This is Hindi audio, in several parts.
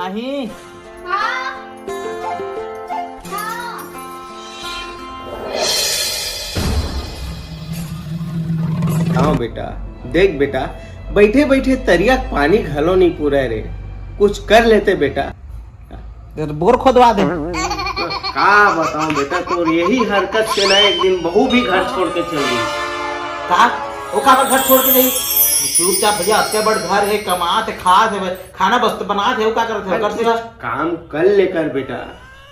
माही हाँ बेटा, देख बेटा, बैठे बैठे तरिया पानी घलो नहीं पूरा रे, कुछ कर लेते बेटा। बोर खोदवा दे। का बताऊं बेटा, तो यही हरकत से ना एक दिन बहू भी घर छोड़ के चल गई। का वो का घर छोड़ के नहीं, चुपचाप भैया अत्ते बड़ घर है, कमात है, खात है, खाना बस बनात है, वो का करते कर सिवा काम कर लेकर बेटा।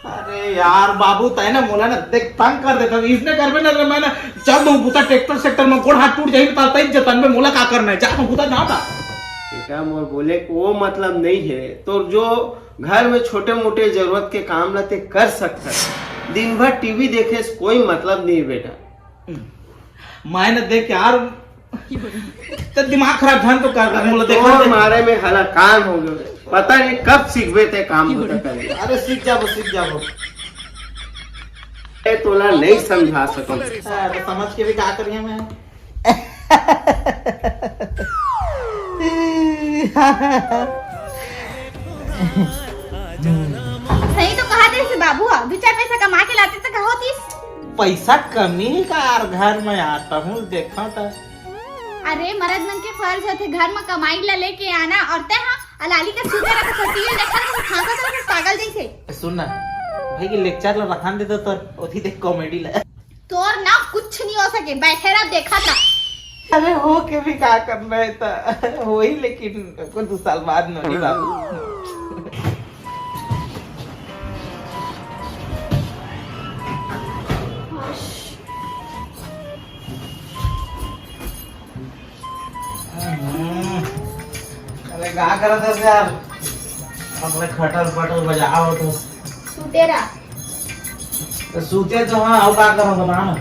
अरे यार बाबू तय ना मोला ना देख तंग कर देता, इसने करबे ना मैं ना जब मैं पुता ट्रैक्टर सेक्टर में गोड़ हाथ टूट जाई तो तई जतन में मोला का करना है, जा मैं पुता ना था बेटा। मोर बोले को वो मतलब नहीं है, तो जो घर में छोटे मोटे जरूरत के काम रहते कर सकता है, दिन भर टीवी देखे से कोई मतलब नहीं बेटा। मैंने देख यार तो दिमाग खराब ढंग तो कर मोला देखा और मारे में हला कान हो गए, पता नहीं कब सीखबे थे काम होता करे। अरे सीख जाओ तोला नहीं समझा सकूं। अरे समझ के भी क्या करिए मैं। सही तो कहा थे बाबू, दो चार पैसा कमा के लाते तो कहो तीस। पैसा कमी का यार, घर में आता हूँ देखा था। अरे मर्द मन के फर्ज होते घर में कमाई ला लेके आना, और ते हाँ अलाली का सूते रखा सतीले देखा तो खासा तो पागल जैसे। सुन ना भाई की लेक्चर ला रखान दे तो ओथी देख कॉमेडी ला तोर ना कुछ नहीं हो सके, बैठे रह देखा था। अरे हो के भी क्या करना है था हो ही, लेकिन कुछ 2 साल बाद नहीं बाबू। अरे क्या कर रहा था यार, अपने खटर पटर बजाओ तो सूतेरा तो सूते तो हाँ अब क्या करो बता ना।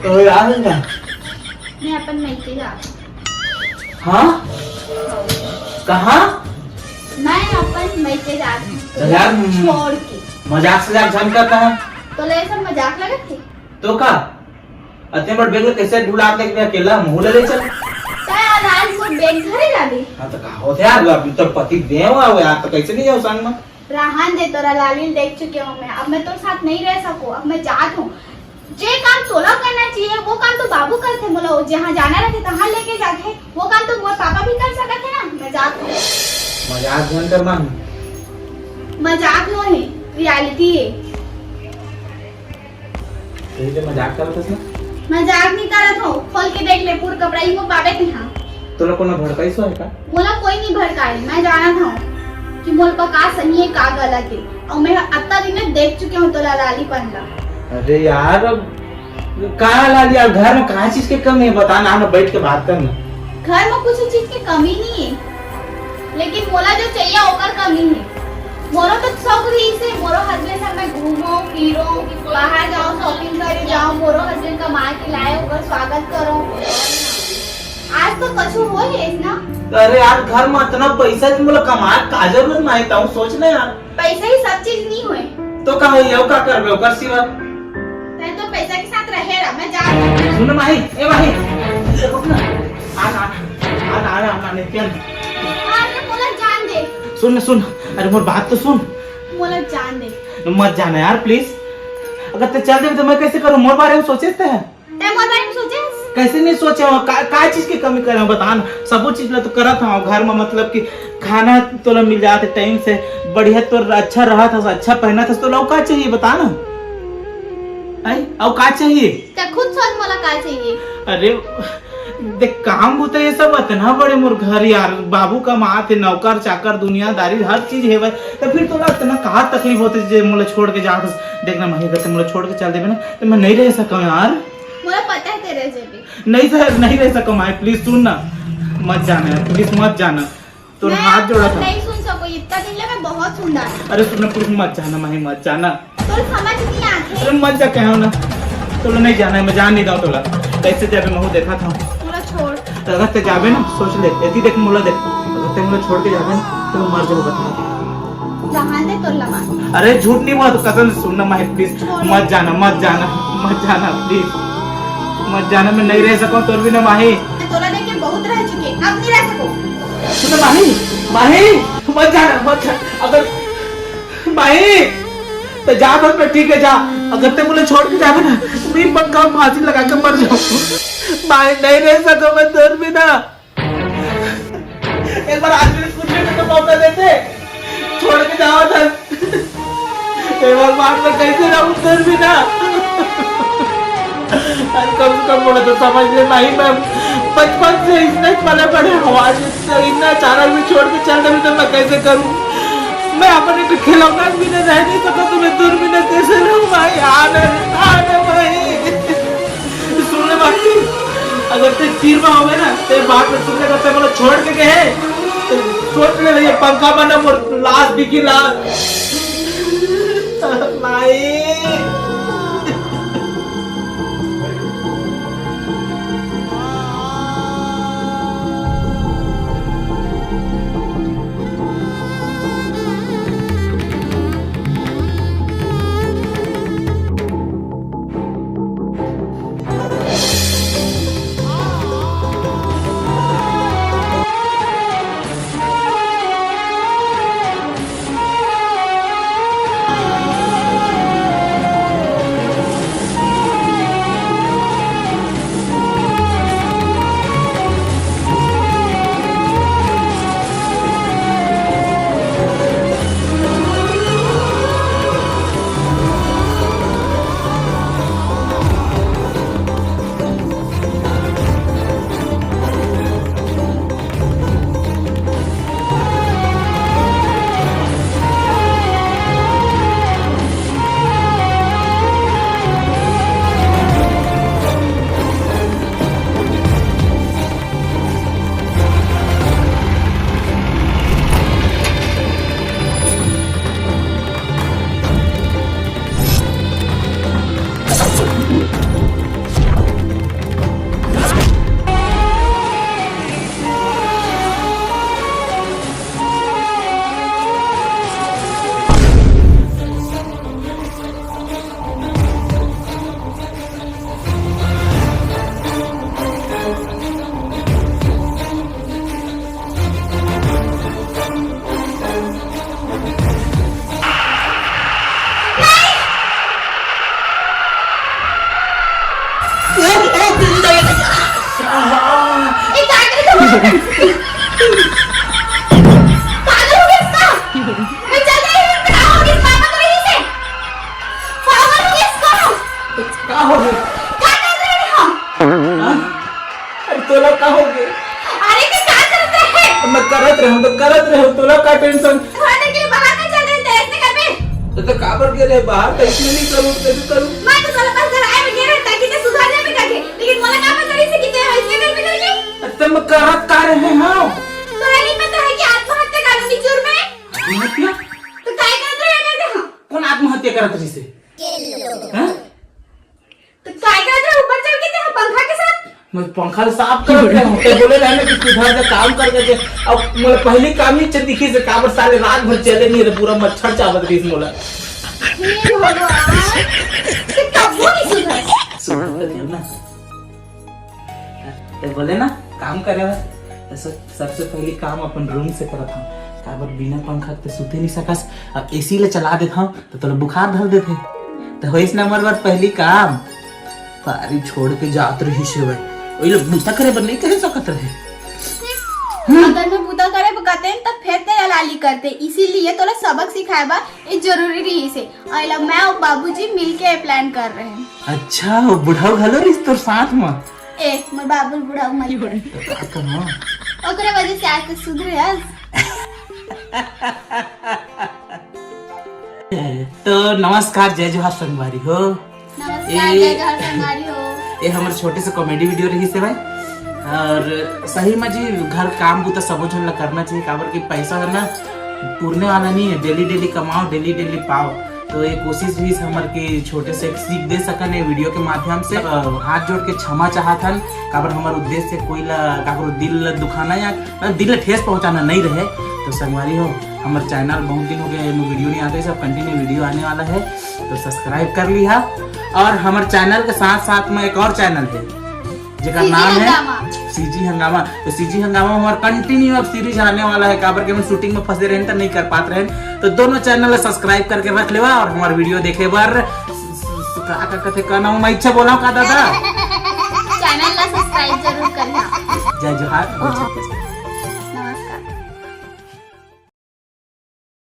तो याद है क्या? मैं अपन मैके जा। हाँ कहाँ? मैं अपन मैके जा तो यार छोड़ के मजाक से झन करता है तो ले सब मजाक लगे थे तो का अते बड़ बेग कैसे ढूंढा के अकेला मुंह ले चल राज को बेग घरे ला दी। हाँ तो कहा होते यार अभी तो पति देव है यार, तो कैसे नहीं जाओ संग में। रहन दे, तोरा लालील देख चुके हूँ मैं, अब मैं तो साथ नहीं रह सकूं, अब मैं जात हूँ। जे काम तोला करना चाहिए वो काम तो बाबू करते, बोलो जहाँ जाना रहते तहाँ लेके जाते, वो काम तो मोर पापा भी कर सकते है ना। मैं जात हूँ। मजाक जन कर मान, मजाक नो है, रियलिटी है। तो मजाक करत है ना, मजाक नहीं करत हो, खोल के देख ले पूरा कपड़ा ही मो पावे थे। हाँ तो लोग को ना भड़काई सो है का? मोला कोई नहीं भड़काई, मैं जाना था कि मोल पर का सही है का गलत है, और मैं अत्ता दिन देख चुके हूँ तोला लाली पंडा। अरे यार कहा ला लिया, घर में कहा चीज के कमी है बताना, हम बैठ के बात करना। घर में कुछ चीज की कमी नहीं है, लेकिन मोला जो चाहिए ओकर कमी है। मोरो तो शौक रही से, मोरो हस्बैंड से मैं घूमो फिरो, बाहर जाओ शॉपिंग करे जाओ, मोरो हस्बैंड कमा के लाए ओकर स्वागत करो। आज तो कछु हो है ना। अरे यार घर में इतना पैसा तुम कमा का जरूरत नहीं था, सोचना यार पैसा ही सब चीज नहीं हुए तो का ये का करबे ओकर सिवा मैं तो पैसा के साथ रहेगा। मैं जा रही हूं। सुन माही ए माही रुक ना, आ नहीं क्या अरे मोला जान दे, सुन अरे मोर बात तो सुन, मोला जान दे। मत जाना यार प्लीज, अगर ते चल दे तो मैं कैसे करूं, मोर बारे में सोचे थे ते मोर बारे में सोचे कैसे नहीं सोचे हो, का चीज की कमी करे बता ना, सब चीज ला तो करत हूं घर में, मतलब कि खाना तो ला मिल जाते टाइम से, बढ़िया तो अच्छा रहा था, अच्छा पहना था, तो लोग का चाहिए बता ना, आई अब का चाहिए ते खुद सोच मोला का चाहिए। अरे देख काम होता है ये सब इतना बड़े मोर घर यार, बाबू का माँ थे, नौकर चाकर दुनियादारी हर चीज है भाई, तो फिर तो इतना कहा तकलीफ होती है मुझे छोड़ के जा। देखना मही अगर मुझे छोड़ के चल देवे ना तो मैं नहीं रह सकूं यार, मुझे पता है तेरे जेबी नहीं रह सकूं मैं, प्लीज सुन ना, मत जाना यार प्लीज मत जाना, तो हाथ जोड़ा था। नहीं सुन सको, इतना दिन ले मैं बहुत सुंदर। अरे सुन प्लीज मत जाना मही, मत जाना, तो समझ नहीं आते। अरे मत जा कहो ना, तो नहीं जाना है, मैं जान नहीं रहा तोला कैसे जाबे, मैं देखा था पूरा छोड़। अगर ते जाबे ना सोच ले, एती देख मोला देख, अगर ते मोला छोड़ के जाबे ना तो मर जाओ बता। जहां दे तो लगा। अरे झूठ नहीं हुआ तो कसम से सुनना माही प्लीज, मत जाना प्लीज मत जाना, मैं नहीं रह सकूं तो भी ना माही। तोला देख के बहुत रह चुके, अब नहीं रह सकूं। सुनो माही, माही मत जाना, मत जा। अगर माही तो जा बस, मैं ठीक है जा। अगर ते मुझे छोड़ के जावे ना, मैं पंखा फांसी लगा के मर जाऊँ। माही नहीं रह सको मैं दूर भी ना। एक बार आदमी ने कुछ भी तो मौका देते, छोड़ के जाओ ना। एक बार बात में कैसे रहूं दूर भी ना। कम से कम बोला तो समझ ले माही, मैं बचपन से इतने पले बड़े हवा इतना अचानक भी छोड़ के चल रही, तो मैं कैसे करूं? मैं अपने को खिलौना भी नहीं रह नहीं सका, तो मैं दूर भी ना कैसे रहूं भाई? आने भाई, सुन ले भाई, अगर ते तीर में होगे ना, ते बात में सुन ले, करते बोला छोड़ के गए तो सोच ले ये पंखा बना मोर लाश बिकी लाश भाई। करत रहे तोला का टेंशन खाने के लिए बाहर नहीं चल रहे थे ऐसे घर में तो काबर के रे बाहर तो इसमें नहीं करूं कैसे करूं मैं तो साला पास घर आए में गिरे ताकि ते सुधार जाए करके लेकिन मला का पता नहीं से कितने ऐसे घर में करके तुम करत का रहे हो तो रही में तो है कि आत्महत्या कानूनी जुर्म है आत्महत्या तो काय करत रहे ना हम कौन आत्महत्या करत रही से हां तो काय करत रहे ऊपर चढ़ के ते पंखा के साथ मैं पंखा साफ कर रहे हूं ते बोले रहने कि सुधार जा काम करके जे अब मोला पहली काम ही दिखी से काबर सारे रात भर चले नहीं रे पूरा मच्छर चावत रही मोला हे भगवान ते कब वो नहीं सुधर ना ते बोले ना काम करे ऐसा सबसे पहली काम अपन रूम से करत हूं काबर बिना पंखा के सुते नहीं सकस अब एसी ले चला देता हूं तो तोला बुखार धर देथे तो होइस नंबर बार पहली काम पारी छोड़ के जात रही से वे ओइ लोग बुता करे पर नहीं कह सकत रहे अगर मैं बुता करे बकाते तब फिर तेरा लाली करते इसीलिए तोला सबक सिखाएबा ये जरूरी रही से आइला मैं और बाबूजी मिलके प्लान कर रहे हैं अच्छा वो बुढ़ाऊ घलो रिस तोर साथ में ए मोर बाबू बुढ़ाऊ मत बोल का करना ओकरे वजह से आज तक सुधरे आज तो नमस्कार जय जोहार संगवारी हो नमस्कार जय जोहार संगवारी हो ये हमारे छोटे से कॉमेडी वीडियो रही से भाई और सही में जी घर काम बुता सब झन ला करना चाहिए काबर की पैसा है ना पूरने वाला नहीं है डेली डेली कमाओ डेली डेली पाओ तो ये कोशिश भी हमार के छोटे से एक सीख दे सकन है वीडियो के माध्यम से हाथ जोड़ के क्षमा चाहतन काबर हमार उद्देश्य कोई ला काबर दिल दुखाना या दिल ठेस पहुंचाना नहीं रहे तो संगवारी हो हमारे चैनल बहुत दिन हो गए वीडियो नहीं आते सब कंटिन्यू वीडियो आने वाला है तो सब्सक्राइब कर लिया और हमारे चैनल के साथ साथ में एक और चैनल है जेकर सीजी नाम है हंगामा। सीजी हंगामा। तो सीजी हंगामा में हमारा कंटिन्यू अब सीरीज आने वाला है, काबर के हम शूटिंग में फंसे रहे तो नहीं कर पाते रहे। तो दोनों चैनल सब्सक्राइब करके रख लेवा और हमारे वीडियो देखे बार का कथे का नाम मैं इच्छा बोला का दादा चैनल ला सब्सक्राइब जरूर करना। जय जोहार। नमस्ते।